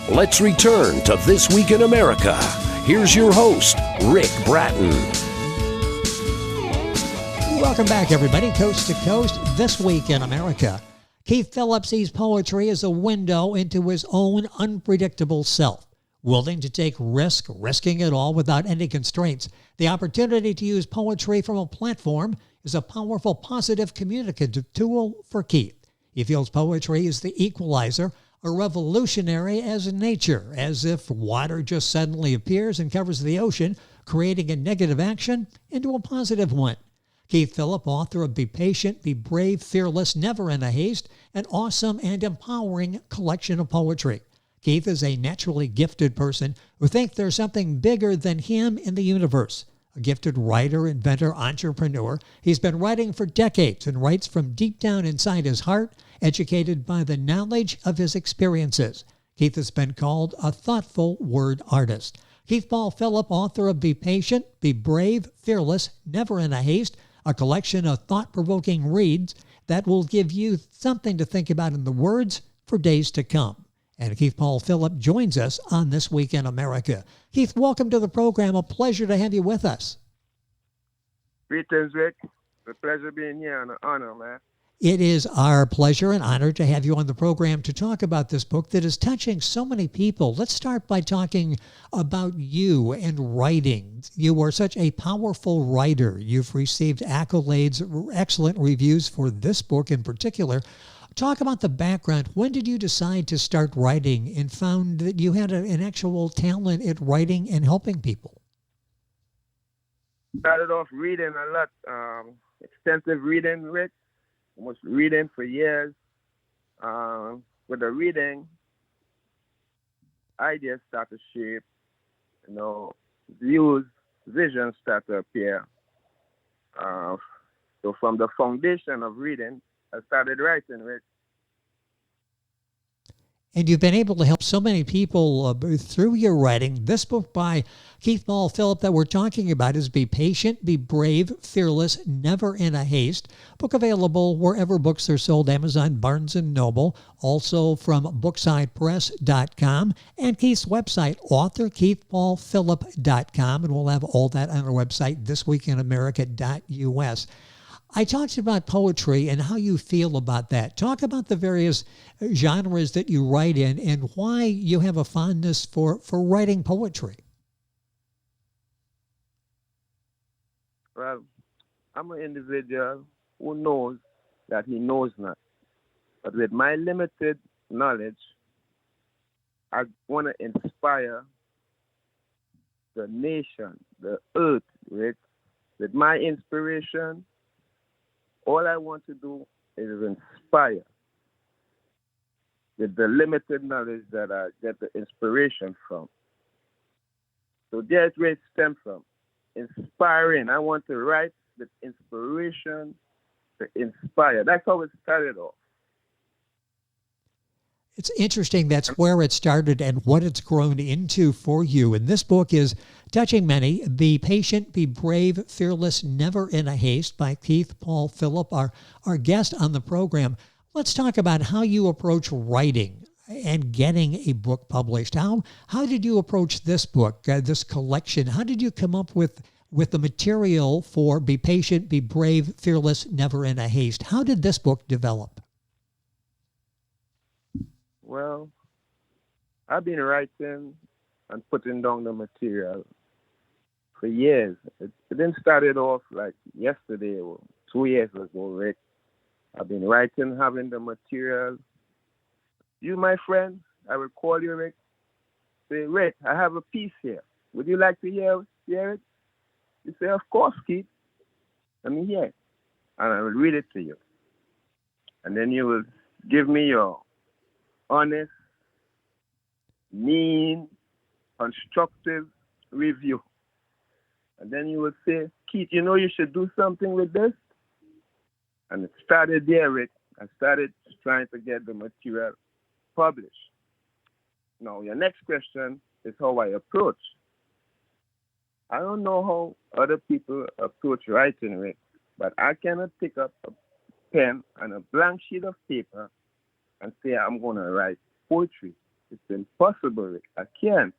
Let's return to This Week in America. Here's your host, Rick Bratton. Welcome back, everybody, coast to coast, This Week in America. Keith Phillip sees poetry as a window into his own unpredictable self. Willing to take risking it all without any constraints. The opportunity to use poetry from a platform is a powerful, positive communicative tool for Keith. He feels poetry is the equalizer, a revolutionary as nature, as if water just suddenly appears and covers the ocean, creating a negative action into a positive one. Keith Phillip, author of Be Patient, Be Brave, Fearless, Never in a Haste, an awesome and empowering collection of poetry. Keith is a naturally gifted person who thinks there's something bigger than him in the universe. A gifted writer, inventor, entrepreneur, he's been writing for decades and writes from deep down inside his heart, educated by the knowledge of his experiences. Keith has been called a thoughtful word artist. Keith Paul Phillip, author of Be Patient, Be Brave, Fearless, Never in a Haste, a collection of thought-provoking reads that will give you something to think about in the words for days to come. And Keith Paul Phillip joins us on This Week in America. Keith, welcome to the program. A pleasure to have you with us. Greetings, Rick. It's a pleasure being here and an honor, man. It is our pleasure and honor to have you on the program to talk about this book that is touching so many people. Let's start by talking about you and writing. You are such a powerful writer. You've received accolades, excellent reviews for this book in particular. Talk about the background. When did you decide to start writing and found that you had an actual talent at writing and helping people? Started off reading a lot, extensive reading, Rick. Was reading for years. With the reading, ideas start to shape, views, visions start to appear. So from the foundation of reading, I started writing, Rick. And you've been able to help so many people through your writing. This book by Keith Paul Phillip that we're talking about is Be Patient, Be Brave, Fearless, Never in a Haste. Book available wherever books are sold, Amazon, Barnes & Noble, also from booksidepress.com, and Keith's website, authorkeithpaulphillip.com, and we'll have all that on our website, thisweekinamerica.us. I talked about poetry and how you feel about that. Talk about the various genres that you write in and why you have a fondness for writing poetry. Well, I'm an individual who knows that he knows not. But with my limited knowledge, I want to inspire the nation, the earth, Rick. With my inspiration, all I want to do is inspire with the limited knowledge that I get the inspiration from. So there's where it stems from. Inspiring. I want to write with inspiration to inspire. That's how it started off. It's interesting that's where it started and what it's grown into for you. And this book is touching many. Be Patient, Be Brave, Fearless, Never in a Haste by Keith Paul Phillip, our guest on the program. Let's talk about how you approach writing and getting a book published. How did you approach this book, this collection? How did you come up with the material for Be Patient, Be Brave, Fearless, Never in a Haste? How did this book develop? Well, I've been writing and putting down the material for years. It didn't start it off like yesterday or 2 years ago, Rick. I've been writing, having the material. You, my friend, I will call you, Rick. Say, Rick, I have a piece here. Would you like to hear it? You say, of course, Keith. Let me hear it. And I will read it to you. And then you will give me your honest, mean, constructive review. And then you will say, Keith, you should do something with this. And it started there, Rick. I started trying to get the material published. Now, your next question is how I approach. I don't know how other people approach writing, Rick, but I cannot pick up a pen and a blank sheet of paper and say I'm going to write poetry. It's impossible, Rick. I can't.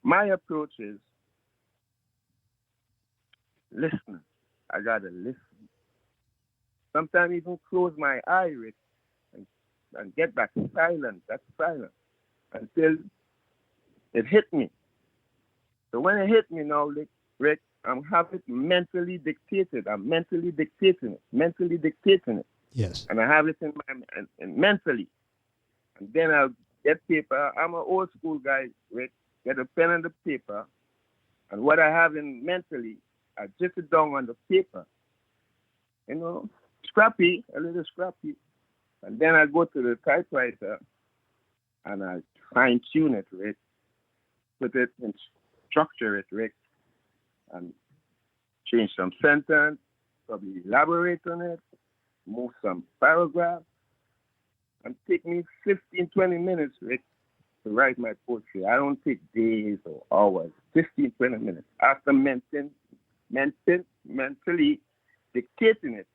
My approach is listen. I gotta listen. Sometimes even close my eye, Rick, and get back silent. That's silent until it hit me. So when it hit me now, Rick, I'm having it mentally dictated. I'm mentally dictating it. Yes. And I have it in mentally. And then I'll get paper. I'm an old school guy, Rick. Get a pen and the paper. And what I have in mentally, I jot it down on the paper. You know, scrappy, a little scrappy. And then I go to the typewriter and I fine tune it, Rick. Put it in structure it, Rick. And change some sentence, probably elaborate on it, move some paragraphs, and take me 15, 20 minutes, Rick, to write my poetry. I don't take days or hours, 15, 20 minutes. After mentally dictating it,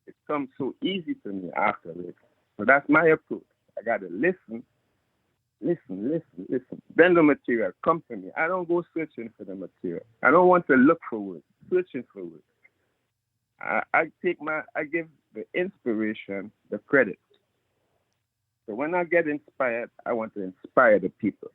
it comes so easy to me after it. So that's my approach. I got to listen. Then the material comes to me. I don't go searching for the material. I don't want to look for words, searching for words. I give the inspiration the credit. So when I get inspired, I want to inspire the people.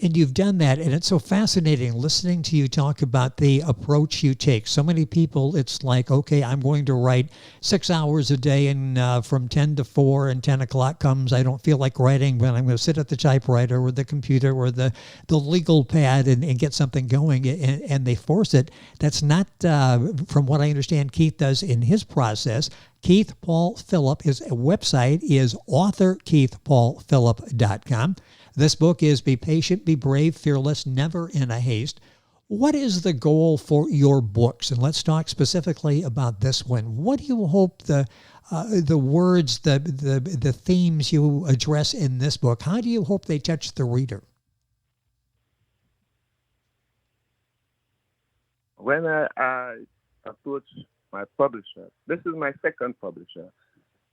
And you've done that, and it's so fascinating listening to you talk about the approach you take. So many people, it's like, okay, I'm going to write 6 hours a day, and from 10 to 4, and 10 o'clock comes, I don't feel like writing, but I'm going to sit at the typewriter or the computer or the legal pad and get something going, and they force it. That's not, from what I understand, Keith does in his process. Keith Paul Phillip, his website is authorkeithpaulphillip.com. This book is Be Patient, Be Brave, Fearless, Never in a Haste. What is the goal for your books? And let's talk specifically about this one. What do you hope the words, the themes you address in this book, how do you hope they touch the reader? When I approach my publisher, this is my second publisher,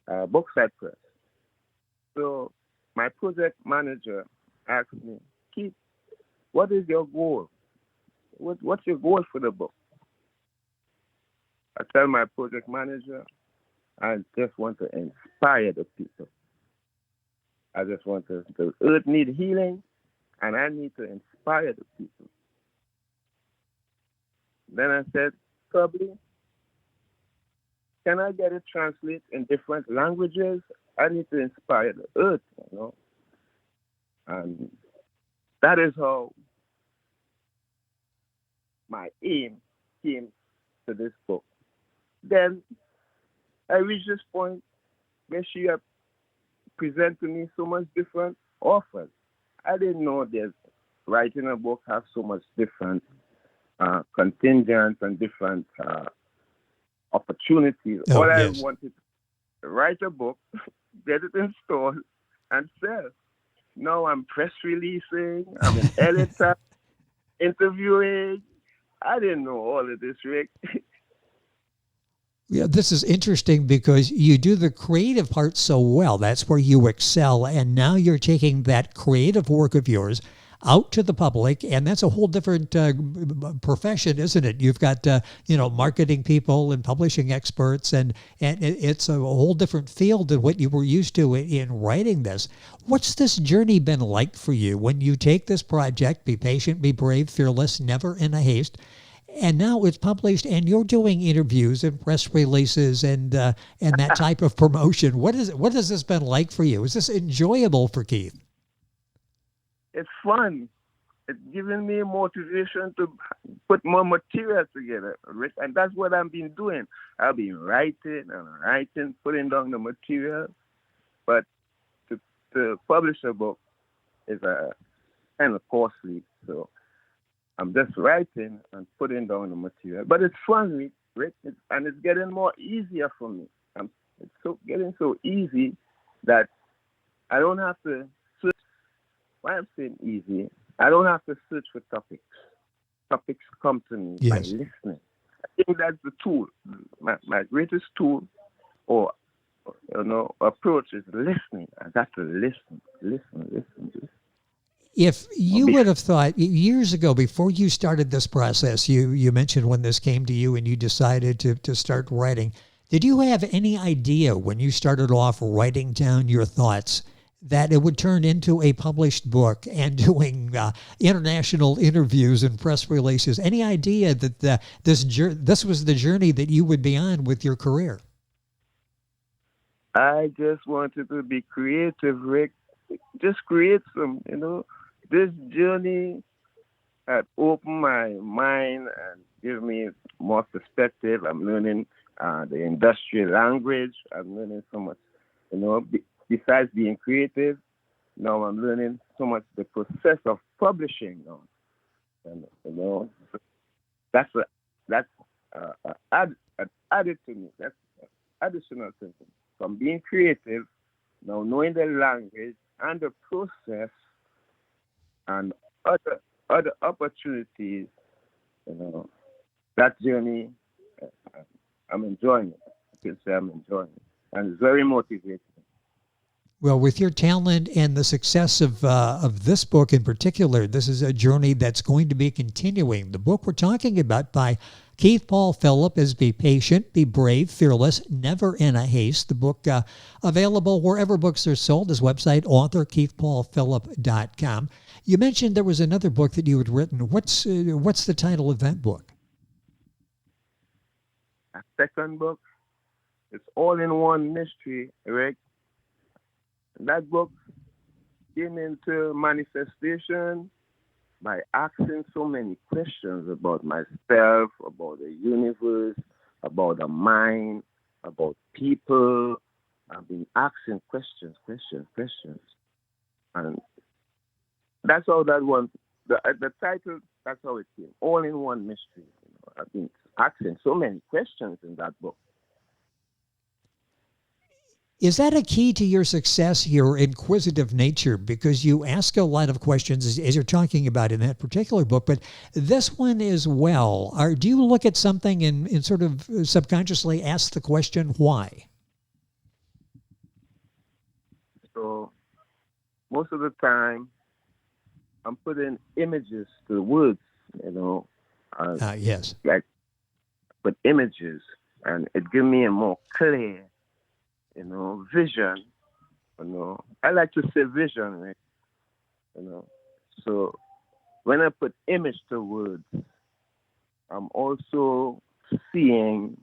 Bookside Press. So my project manager asked me, Keith, what is your goal? What's your goal for the book? I tell my project manager, I just want to inspire the people. I just want the earth need healing, and I need to inspire the people. Then I said, probably, can I get it translated in different languages? I need to inspire the earth, you know. And that is how my aim came to this book. Then I reached this point where she had presented to me so much different offers. I didn't know that writing a book has so much different contingents and different opportunities. Oh, All yes. I wanted to write a book, get it installed, and sell. Now I'm press releasing, I'm in editor, interviewing. I didn't know all of this, Rick. Yeah, this is interesting because you do the creative part so well. That's where you excel. And now you're taking that creative work of yours out to the public, and that's a whole different profession, isn't it? You've got marketing people and publishing experts, and it's a whole different field than what you were used to in writing this. What's this journey been like for you when you take this project, Be Patient, Be Brave, Fearless, Never in a Haste, and now it's published, and you're doing interviews and press releases and that type of promotion? What has this been like for you? Is this enjoyable for Keith? It's fun. It's giving me motivation to put more material together, Rick. And that's what I've been doing. I've been writing, putting down the material. But to publish a book is kind of costly. So I'm just writing and putting down the material. But it's fun, Rick. And it's getting more easier for me. It's getting so easy that I don't have to search. Why I'm saying easy, I don't have to search for topics. Topics come to me by listening. I think that's the tool. My greatest tool, or approach is listening. I got to listen. If I'll you be- would have thought years ago, before you started this process, you mentioned when this came to you and you decided to start writing, did you have any idea when you started off writing down your thoughts that it would turn into a published book and doing international interviews and press releases? Any idea that this was the journey that you would be on with your career? I just wanted to be creative, Rick. Just create some, This journey had opened my mind and give me more perspective. I'm learning the industrial language. I'm learning so much, besides being creative. Now I'm learning so much the process of publishing now. And, that's added to me. That's additional thinking. From being creative, now knowing the language and the process and other opportunities, that journey, I'm enjoying it. I can say I'm enjoying it. And it's very motivating. Well, with your talent and the success of this book in particular, this is a journey that's going to be continuing. The book we're talking about by Keith Paul Phillip is Be Patient, Be Brave, Fearless, Never in a Haste. The book available wherever books are sold. His website, author keithpaulphillip.com. You mentioned there was another book that you had written. What's the title of that book? A second book, it's all-in-one mystery, Rick. That book came into manifestation by asking so many questions about myself, about the universe, about the mind, about people. I've been asking questions. And that's how that one, the title, that's how it came. All in one mystery. I've been asking so many questions in that book. Is that a key to your success, your inquisitive nature? Because you ask a lot of questions, as you're talking about in that particular book, but this one as well. Do you look at something and sort of subconsciously ask the question, why? So most of the time, I'm putting images to words, Yes. like put images, and it gives me a more clear, vision. I like to say vision, right? So when I put image to words, I'm also seeing,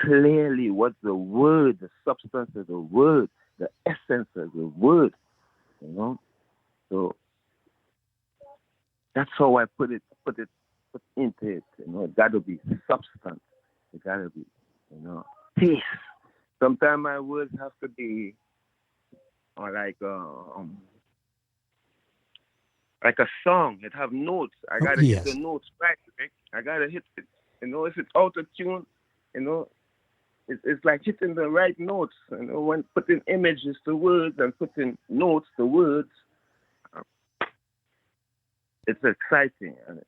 clearly what the word, the substance of the word, the essence of the word, So that's how I put into it. It got to be substance. It got to be, taste. Sometimes my words have to be like a song. It have notes. I gotta hit the notes right. I gotta hit it. If it's out of tune, it's like hitting the right notes. When putting images to words and putting notes to words, it's exciting and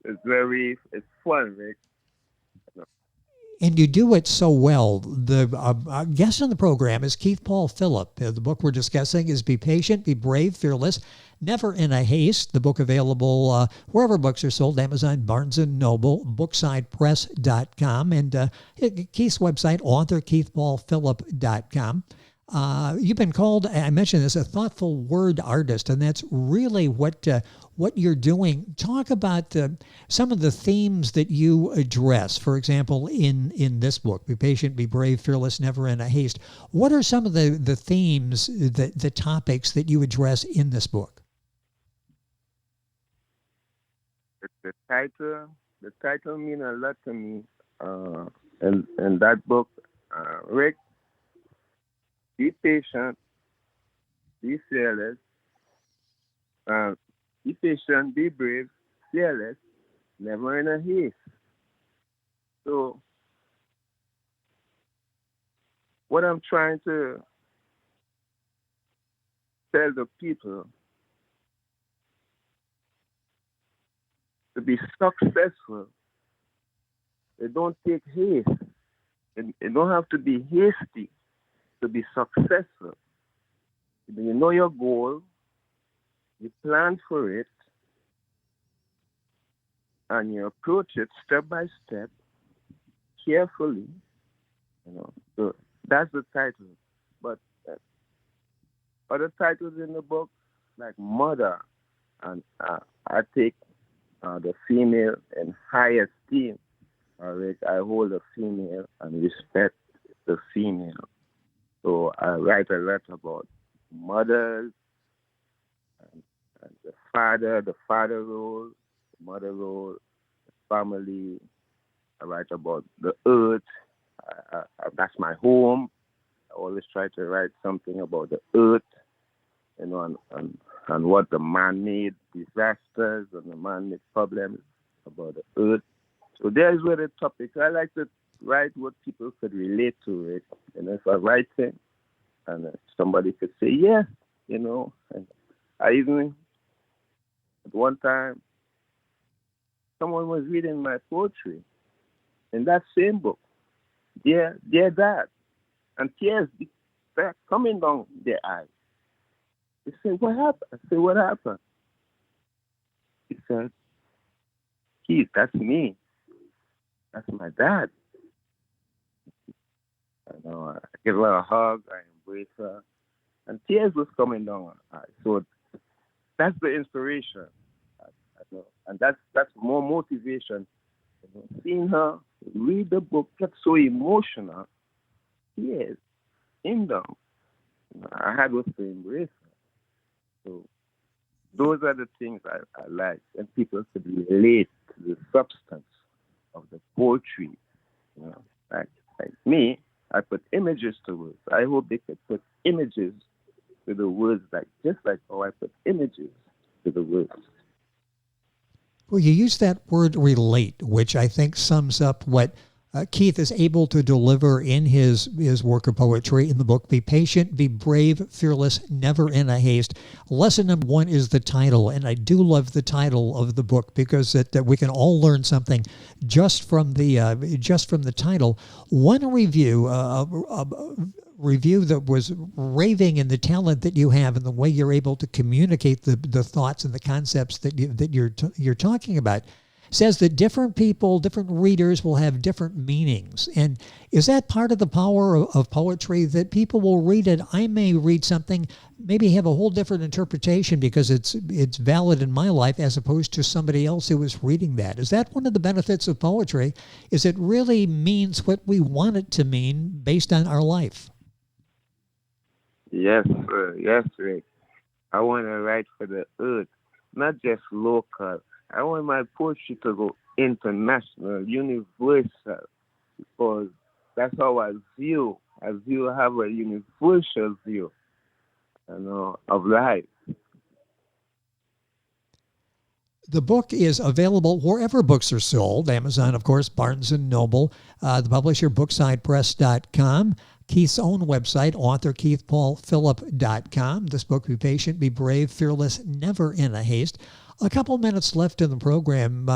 it's fun, right? And you do it so well. The guest on the program is Keith Paul Phillip. The book we're discussing is Be Patient, Be Brave, Fearless, Never in a Haste. The book available wherever books are sold, Amazon, Barnes & Noble, BookSidePress.com, and Keith's website, authorkeithpaulphillip.com. You've been called, I mentioned this, a thoughtful word artist, and that's really what you're doing. Talk about some of the themes that you address. For example, in this book, Be Patient, Be Brave, Fearless, Never in a Haste. What are some of the themes, the topics that you address in this book? The title means a lot to me. In that book, Rick, be patient, be fearless, be patient, be brave, fearless, never in a haste. So, what I'm trying to tell the people to be successful, they don't take haste. it don't have to be hasty to be successful. You know your goal, you plan for it, and you approach it step by step, carefully. So that's the title. But other titles in the book, like Mother, and I take the female in high esteem. I hold the female and respect the female. So I write a lot about mothers and the father role, the mother role, the family. I write about the earth. That's my home. I always try to write something about the earth, and what the man-made disasters and the man-made problems about the earth. So there's where the topics. I like to write what people could relate to it. And if I write it, and somebody could say, yes, And I even, at one time, someone was reading my poetry in that same book. Dear Dad. And tears start coming down their eyes. They say, what happened? I say, what happened? He said, Keith, that's me. That's my dad. I give her a hug, I embrace her, and tears was coming down her eyes. So that's the inspiration. And that's more motivation. Seeing her read the book, get so emotional, tears in them. I had to embrace her. So those are the things I like, and people could relate to the substance of the poetry. Like me, I put images to words. I hope they could put images to the words, just like how I put images to the words. Well, you use that word relate, which I think sums up what Keith is able to deliver in his work of poetry in the book. Be patient, be brave, fearless, never in a haste. Lesson number 1 is the title, and I do love the title of the book because that we can all learn something just from the title. One review, review that was raving in the talent that you have and the way you're able to communicate the thoughts and the concepts that you're talking about, says that different people, different readers will have different meanings. And is that part of the power of poetry, that people will read it? I may read something, maybe have a whole different interpretation because it's valid in my life as opposed to somebody else who was reading that. Is that one of the benefits of poetry? Is it really means what we want it to mean based on our life? Yes, yes, Rick. I want to write for the earth, not just local. I want my poetry to go international, universal, because that's how I view. I have a universal view, of life. The book is available wherever books are sold. Amazon, of course, Barnes & Noble, the publisher, booksidepress.com. Keith's own website, author KeithPaulPhillip.com. This book, Be Patient, Be Brave, Fearless, Never in a Haste. A couple minutes left in the program.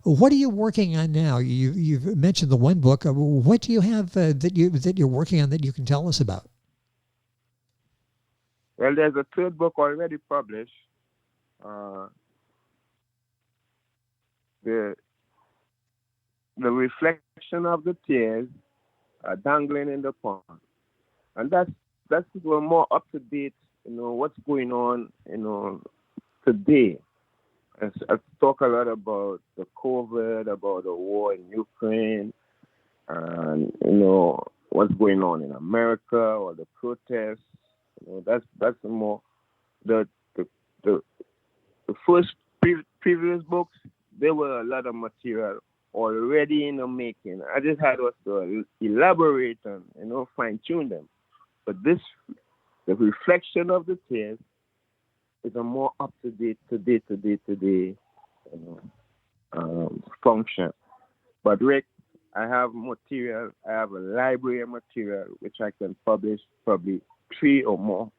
What are you working on now? You've mentioned the one book. What do you have that you're working on that you can tell us about? Well, there's a third book already published. The reflection of the tears dangling in the pond, and that's more up to date. What's going on. Today. I talk a lot about the COVID, about the war in Ukraine, and what's going on in America or the protests. That's more the first previous books. There were a lot of material already in the making. I just had to elaborate and fine tune them. But the reflection of the tears is a more up to date today function. But Rick, I have material. I have a library of material which I can publish probably 3 or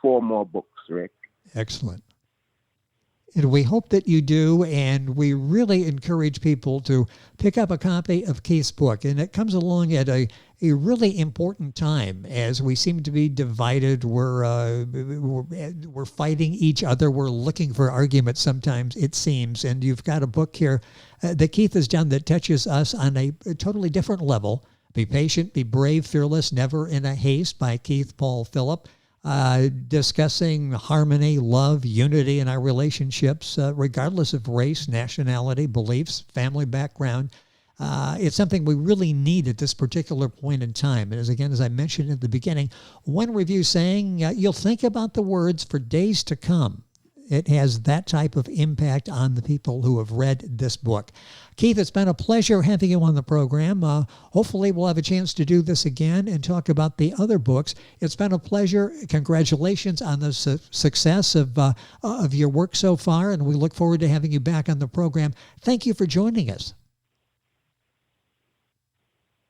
4 more books, Rick. Excellent. And we hope that you do, and we really encourage people to pick up a copy of Keith's book. And it comes along at a a really important time as we seem to be divided. We're fighting each other. We're looking for arguments sometimes, it seems. And you've got a book here that Keith has done that touches us on a totally different level. Be Patient, Be Brave, Fearless, Never in a Haste by Keith Paul Phillip. Discussing harmony, love, unity in our relationships, regardless of race, nationality, beliefs, family background. It's something we really need at this particular point in time. And as I mentioned at the beginning, one review saying you'll think about the words for days to come. It has that type of impact on the people who have read this book. Keith, it's been a pleasure having you on the program. Hopefully we'll have a chance to do this again and talk about the other books. It's been a pleasure. Congratulations on the success of your work so far, and we look forward to having you back on the program. Thank you for joining us.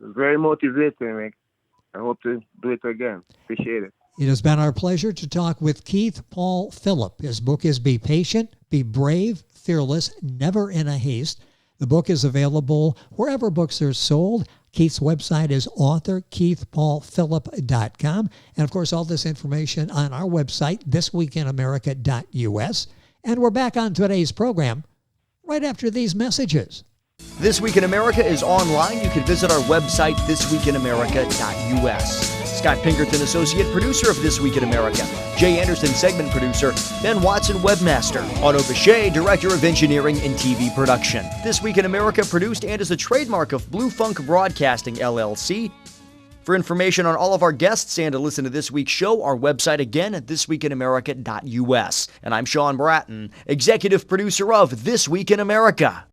It's very motivating, Rick. I hope to do it again. Appreciate it. It has been our pleasure to talk with Keith Paul Phillip. His book is Be Patient, Be Brave, Fearless, Never in a Haste. The book is available wherever books are sold. Keith's website is authorkeithpaulphillip.com. And, of course, all this information on our website, thisweekinamerica.us. And we're back on today's program right after these messages. This Week in America is online. You can visit our website, thisweekinamerica.us. Scott Pinkerton, Associate Producer of This Week in America. Jay Anderson, Segment Producer. Ben Watson, Webmaster. Otto Bechet, Director of Engineering and TV Production. This Week in America produced and is a trademark of Blue Funk Broadcasting, LLC. For information on all of our guests and to listen to this week's show, our website again at thisweekinamerica.us. And I'm Sean Bratton, Executive Producer of This Week in America.